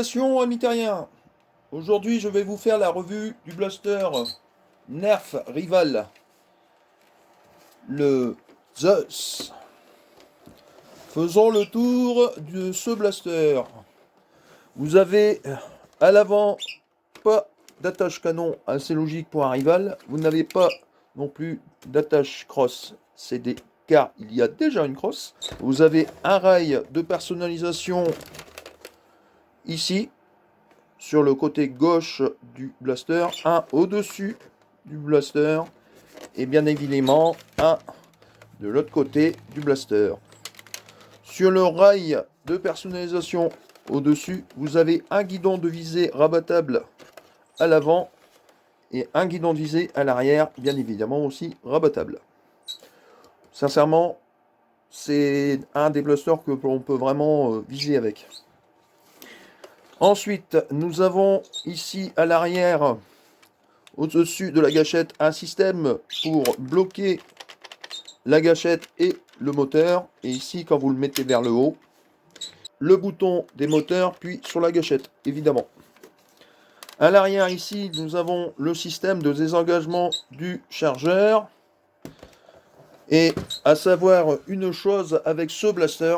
Salutations amis terriens. Aujourd'hui je vais vous faire la revue du blaster Nerf Rival, le Zeus. Faisons le tour de ce blaster. Vous avez à l'avant pas d'attache canon, assez logique pour un Rival. Vous n'avez pas non plus d'attache crosse CD car il y a déjà une crosse. Vous avez un rail de personnalisation ici sur le côté gauche du blaster, un au-dessus du blaster et bien évidemment un de l'autre côté du blaster. Sur le rail de personnalisation au-dessus, vous avez un guidon de visée rabattable à l'avant et un guidon de visée à l'arrière, bien évidemment aussi rabattable. Sincèrement, c'est un des blasters que l'on peut vraiment viser avec. Ensuite, nous avons ici à l'arrière, au-dessus de la gâchette, un système pour bloquer la gâchette et le moteur. Et ici, quand vous le mettez vers le haut, le bouton des moteurs, puis sur la gâchette, évidemment. À l'arrière, ici, nous avons le système de désengagement du chargeur. Et à savoir une chose avec ce blaster,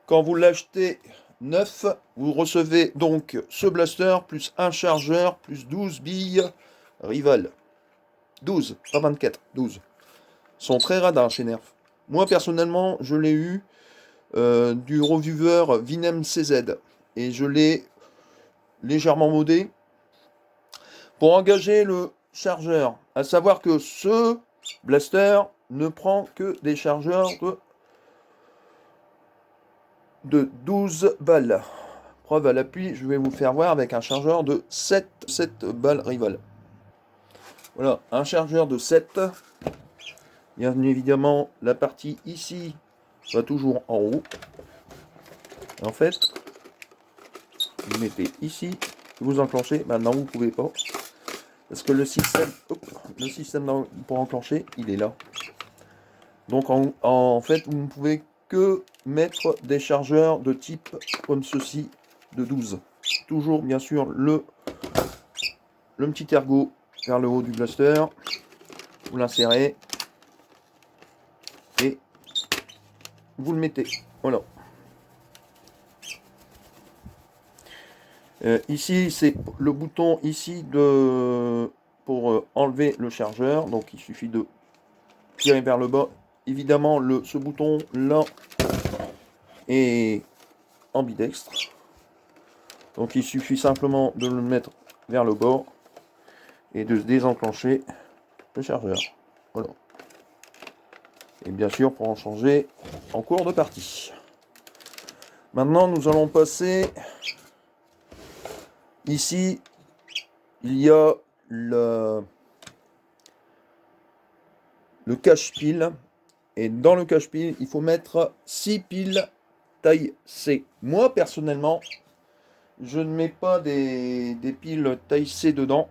quand vous l'achetez neuf, vous recevez donc ce blaster plus un chargeur plus 12 billes Rival. 12, pas 24, 12. Ils sont très radins chez Nerf. Moi personnellement, je l'ai eu du reviewer Vinem CZ et je l'ai légèrement modé pour engager le chargeur. À savoir que ce blaster ne prend que des chargeurs de 12 balles. Preuve à l'appui, je vais vous faire voir avec un chargeur de 7 balles Rival. Voilà, un chargeur de 7. Bien évidemment, la partie ici va toujours en haut. En fait, vous mettez ici, vous enclenchez. Maintenant, vous ne pouvez pas. Parce que le système pour enclencher, il est là. Donc, en fait, vous ne pouvez que mettre des chargeurs de type comme ceci, de 12. Toujours, bien sûr, le petit ergot vers le haut du blaster. Vous l'insérez. Et vous le mettez. Voilà. Ici, c'est le bouton ici pour enlever le chargeur. Donc, il suffit de tirer vers le bas. Évidemment, ce bouton là est ambidextre. Donc, il suffit simplement de le mettre vers le bas et de désenclencher le chargeur. Voilà. Et bien sûr, pour en changer en cours de partie. Maintenant, nous allons passer. Ici, il y a le cache-pile. Et dans le cache-pile, il faut mettre 6 piles taille C. Moi, personnellement, je ne mets pas des piles taille C dedans.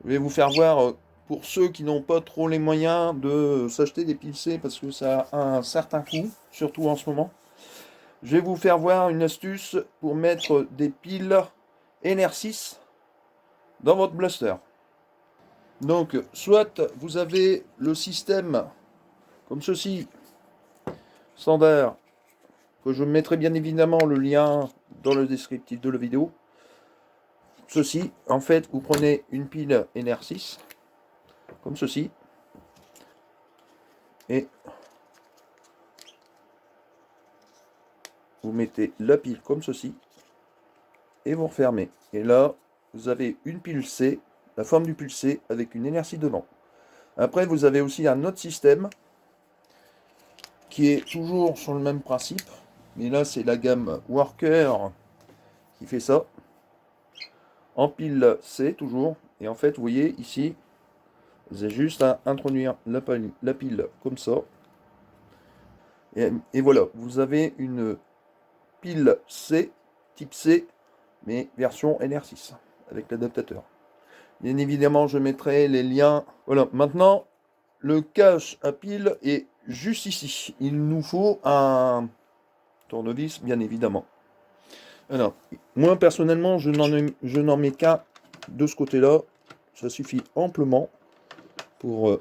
Je vais vous faire voir pour ceux qui n'ont pas trop les moyens de s'acheter des piles C parce que ça a un certain coût, surtout en ce moment. Je vais vous faire voir une astuce pour mettre des piles NR6 dans votre blaster. Donc, soit vous avez le système comme ceci, standard, que je mettrai bien évidemment le lien dans le descriptif de la vidéo. Ceci, en fait, vous prenez une pile NR6, comme ceci, et vous mettez la pile comme ceci, et vous refermez. Et là, vous avez une pile C, la forme du pile C, avec une NR6 dedans. Après, vous avez aussi un autre système, qui est toujours sur le même principe, mais là, c'est la gamme Worker qui fait ça. En pile C toujours, et en fait vous voyez ici, vous avez juste à introduire la pile comme ça, et voilà, vous avez une pile C, type C, mais version NR6, avec l'adaptateur. Bien évidemment, je mettrai les liens. Voilà, maintenant, le cache à pile est juste ici. Il nous faut un tournevis, bien évidemment. Alors, moi personnellement, je n'en mets qu'un de ce côté-là. Ça suffit amplement pour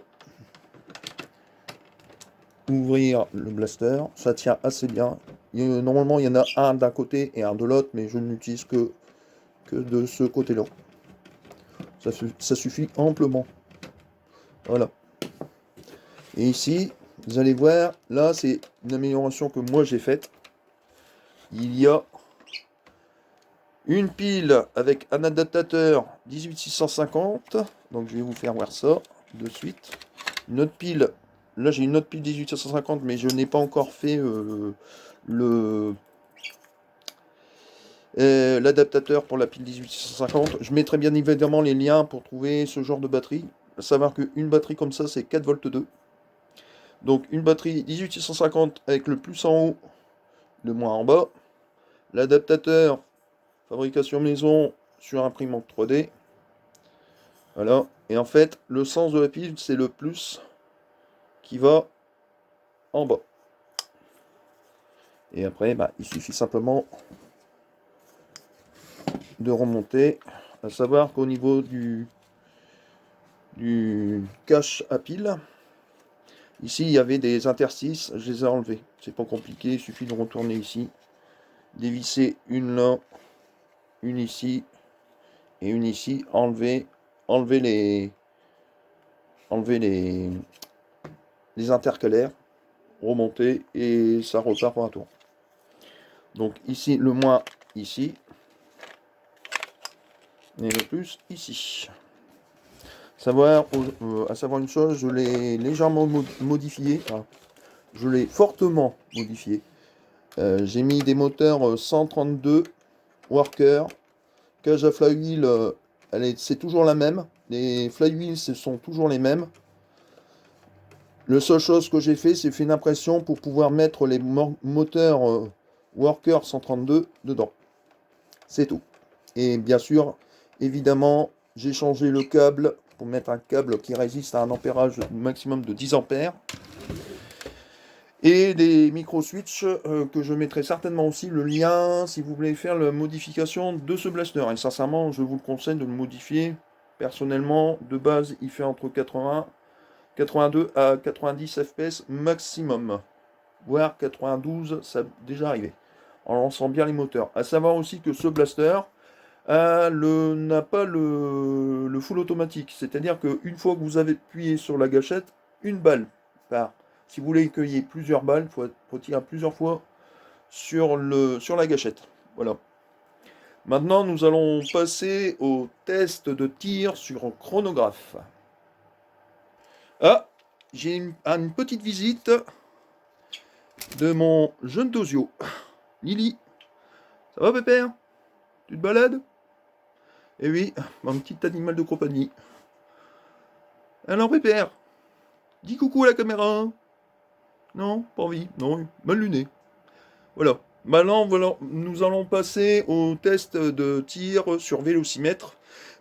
ouvrir le blaster. Ça tient assez bien. Normalement, il y en a un d'un côté et un de l'autre, mais je n'utilise que de ce côté-là. Ça suffit amplement. Voilà. Et ici, vous allez voir, là, c'est une amélioration que moi j'ai faite. Il y a une pile avec un adaptateur 18650. Donc je vais vous faire voir ça de suite. Une autre pile. Là j'ai une autre pile 18750, mais je n'ai pas encore fait l'adaptateur pour la pile 18650. Je mettrai bien évidemment les liens pour trouver ce genre de batterie. À savoir qu'une batterie comme ça c'est 4 volts 2. Donc une batterie 18650 avec le plus en haut, le moins en bas. L'adaptateur fabrication maison sur imprimante 3D. Voilà. Et en fait, le sens de la pile, c'est le plus qui va en bas. Et après, bah, il suffit simplement de remonter. À savoir qu'au niveau du cache à pile, ici, il y avait des interstices. Je les ai enlevés. C'est pas compliqué. Il suffit de retourner ici. Dévisser une là, une ici et une ici. Enlever les intercalaires, remonter et ça repart pour un tour. Donc ici le moins ici et le plus ici. À savoir une chose, je l'ai légèrement modifié, enfin, je l'ai fortement modifié. J'ai mis des moteurs 132 Worker, cage à flywheel, c'est toujours la même. Les flywheels ce sont toujours les mêmes. La seule chose que j'ai fait, c'est fait une impression pour pouvoir mettre les moteurs Worker 132 dedans. C'est tout. Et bien sûr, évidemment, j'ai changé le câble pour mettre un câble qui résiste à un ampérage maximum de 10 ampères. Et des micro-switch que je mettrai certainement aussi le lien si vous voulez faire la modification de ce blaster. Et sincèrement, je vous le conseille de le modifier. Personnellement, de base, il fait entre 82 à 90 fps maximum, voire 92, ça a déjà arrivé, en lançant bien les moteurs. À savoir aussi que ce blaster n'a pas le full automatique, c'est-à-dire qu'une fois que vous avez appuyé sur la gâchette, une balle part. Si vous voulez qu'il y ait plusieurs balles, il faut tirer plusieurs fois sur la gâchette. Voilà. Maintenant, nous allons passer au test de tir sur chronographe. Ah, j'ai une petite visite de mon jeune Tosio. Lily, ça va pépère? Tu te balades? Eh oui, mon petit animal de compagnie. Alors pépère, dis coucou à la caméra. Non, pas envie, non, mal luné. Voilà. Maintenant, voilà, nous allons passer au test de tir sur vélocimètre.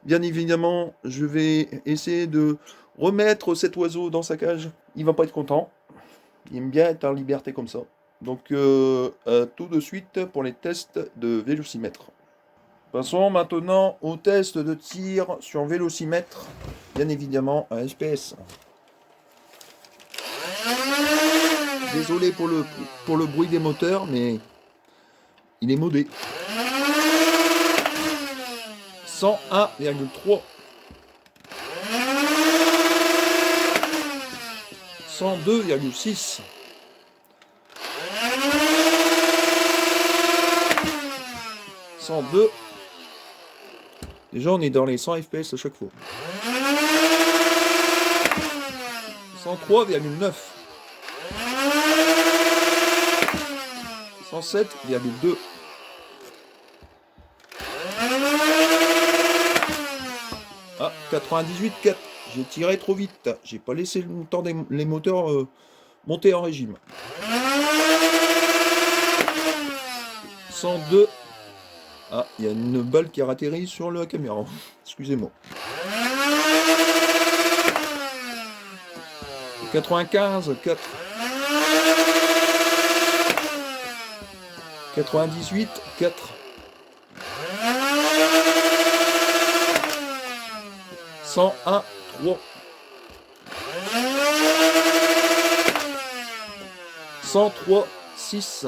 Bien évidemment, je vais essayer de remettre cet oiseau dans sa cage. Il va pas être content. Il aime bien être en liberté comme ça. Donc, tout de suite pour les tests de vélocimètre. Passons maintenant au test de tir sur vélocimètre. Bien évidemment, un SPS. Désolé pour le bruit des moteurs, mais il est modé. 101,3. 102,6. 102. Déjà, on est dans les 100 fps à chaque fois. 103,9. 107,2. Ah, 98,4. J'ai tiré trop vite. J'ai pas laissé le temps les moteurs monter en régime. 102. Ah, il y a une balle qui a atterri sur la caméra. Excusez-moi. 95, 4. 98, 4. 101 3. 103 6.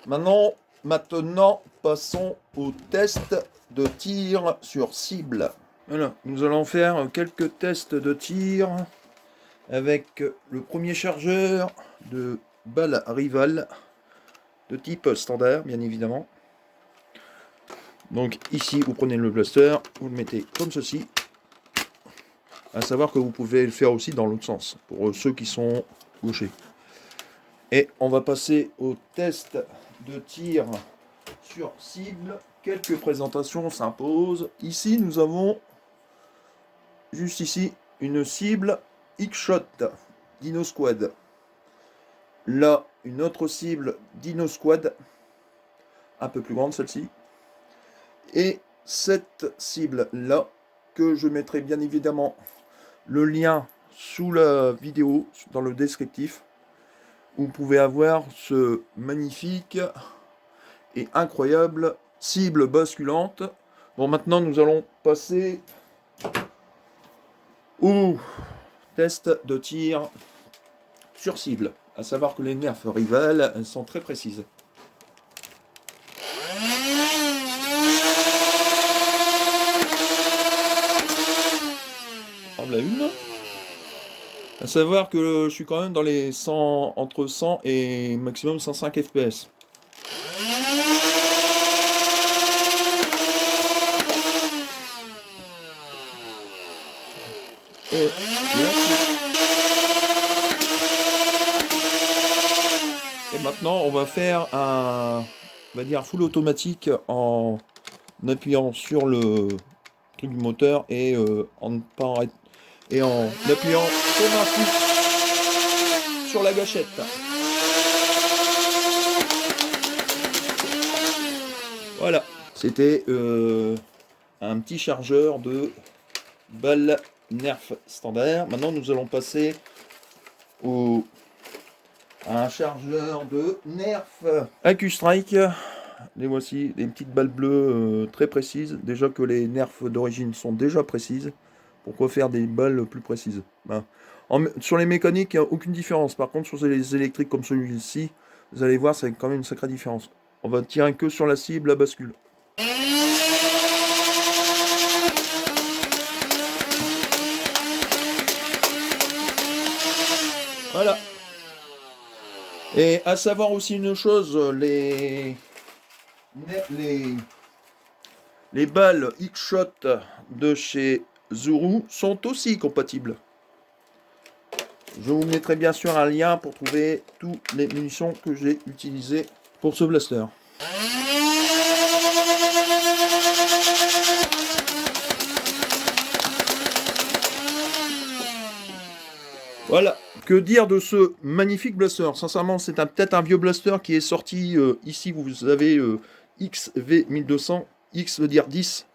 Maintenant, passons au test de tir sur cible. Voilà, nous allons faire quelques tests de tir avec le premier chargeur de balle rivale de type standard, bien évidemment. Donc ici, vous prenez le blaster, vous le mettez comme ceci. À savoir que vous pouvez le faire aussi dans l'autre sens, pour ceux qui sont gauchers. Et on va passer au test de tir sur cible. Quelques présentations s'imposent. Ici, nous avons, juste ici, une cible X-Shot Dino Squad. Là, une autre cible Dino Squad, un peu plus grande celle-ci. Et cette cible-là, que je mettrai bien évidemment le lien sous la vidéo, dans le descriptif. Vous pouvez avoir ce magnifique et incroyable cible basculante. Bon, maintenant nous allons passer au test de tir sur cible. À savoir que les nerfs rivales, elles sont très précises. On l'a une. À savoir que je suis quand même dans les 100, entre 100 et maximum 105 FPS. Et maintenant, on va faire un, on va dire, full automatique en appuyant sur le truc du moteur et en appuyant comme un fou sur la gâchette. Voilà, c'était un petit chargeur de balle Nerf standard. Maintenant, nous allons passer à un chargeur de Nerf AccuStrike. Les voici, des petites balles bleues très précises. Déjà que les Nerfs d'origine sont déjà précises. Pourquoi faire des balles plus précises? Ben, sur les mécaniques, il n'y a aucune différence. Par contre, sur les électriques comme celui-ci, vous allez voir, c'est quand même une sacrée différence. On va tirer que sur la cible à bascule. Voilà. Et à savoir aussi une chose, les balles X-Shot de chez Zuru sont aussi compatibles. Je vous mettrai bien sûr un lien pour trouver toutes les munitions que j'ai utilisées pour ce blaster. Voilà, que dire de ce magnifique blaster? Sincèrement, c'est peut-être un vieux blaster qui est sorti, ici vous avez XV1200, X veut dire 10,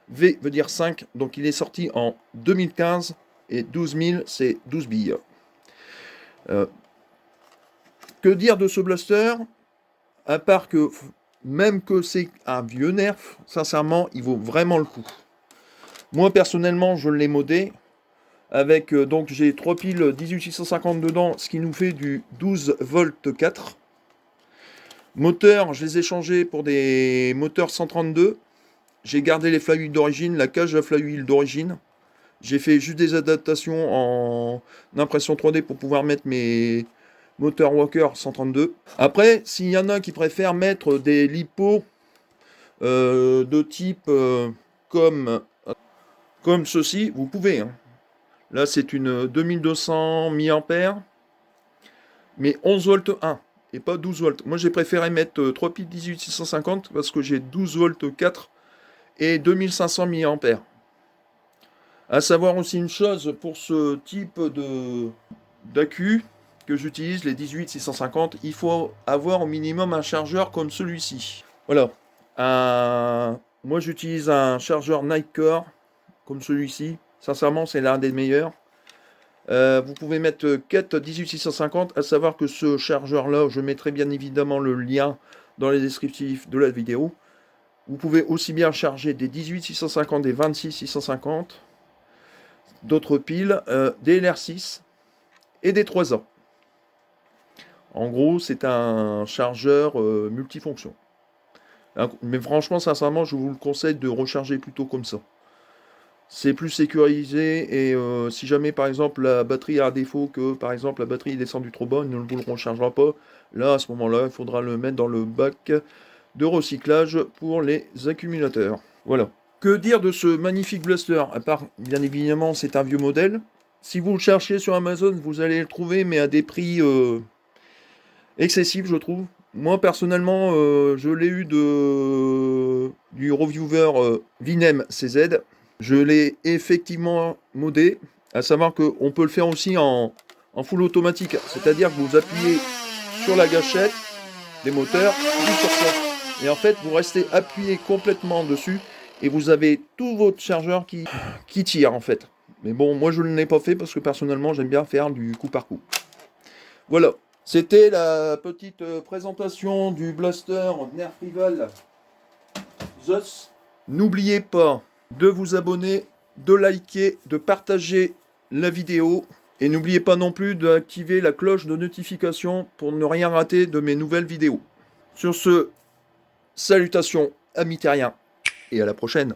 V veut dire 5, donc il est sorti en 2015, et 12 000 c'est 12 billes. Que dire de ce blaster? À part que, même que c'est un vieux nerf, sincèrement, il vaut vraiment le coup. Moi, personnellement, je l'ai modé. Avec, donc j'ai 3 piles 18650 dedans, ce qui nous fait du 12 volts 4. Moteur, je les ai changés pour des moteurs 132. J'ai gardé les flywheels d'origine, la cage à flywheel d'origine. J'ai fait juste des adaptations en impression 3D pour pouvoir mettre mes moteurs Walker 132. Après, s'il y en a qui préfèrent mettre des lipos de type comme ceci, vous pouvez. Hein. Là, c'est une 2200 mAh, mais 11 volts 1 et pas 12 volts. Moi, j'ai préféré mettre 3 piles 18650 parce que j'ai 12 volts 4 et 2500 mAh. À savoir aussi une chose pour ce type d'accu que j'utilise, les 18650, il faut avoir au minimum un chargeur comme celui-ci. Voilà. Moi, j'utilise un chargeur Nightcore comme celui-ci. Sincèrement, c'est l'un des meilleurs. Vous pouvez mettre 4 18650, à savoir que ce chargeur-là, je mettrai bien évidemment le lien dans les descriptifs de la vidéo. Vous pouvez aussi bien charger des 18650, des 26650. d'autres piles, des LR6 et des 3A. En gros, c'est un chargeur multifonction. Mais franchement, sincèrement, je vous le conseille de recharger plutôt comme ça. C'est plus sécurisé et si jamais par exemple la batterie a un défaut, que par exemple la batterie est descendue trop bas, il ne vous le rechargera pas. Là, à ce moment-là, il faudra le mettre dans le bac de recyclage pour les accumulateurs. Voilà. Que dire de ce magnifique blaster? À part, bien évidemment, c'est un vieux modèle. Si vous le cherchez sur Amazon, vous allez le trouver, mais à des prix excessifs, je trouve. Moi, personnellement, je l'ai eu du reviewer Vinem CZ. Je l'ai effectivement modé, à savoir qu'on peut le faire aussi en full automatique. C'est-à-dire que vous appuyez sur la gâchette des moteurs, puis sur ça. Et en fait, vous restez appuyé complètement dessus et vous avez tout votre chargeur qui tire en fait. Mais bon, moi je ne l'ai pas fait parce que personnellement j'aime bien faire du coup par coup. Voilà, c'était la petite présentation du blaster Nerf Rival Zeus. N'oubliez pas de vous abonner, de liker, de partager la vidéo. Et n'oubliez pas non plus d'activer la cloche de notification pour ne rien rater de mes nouvelles vidéos. Sur ce, salutations amis terriens et à la prochaine.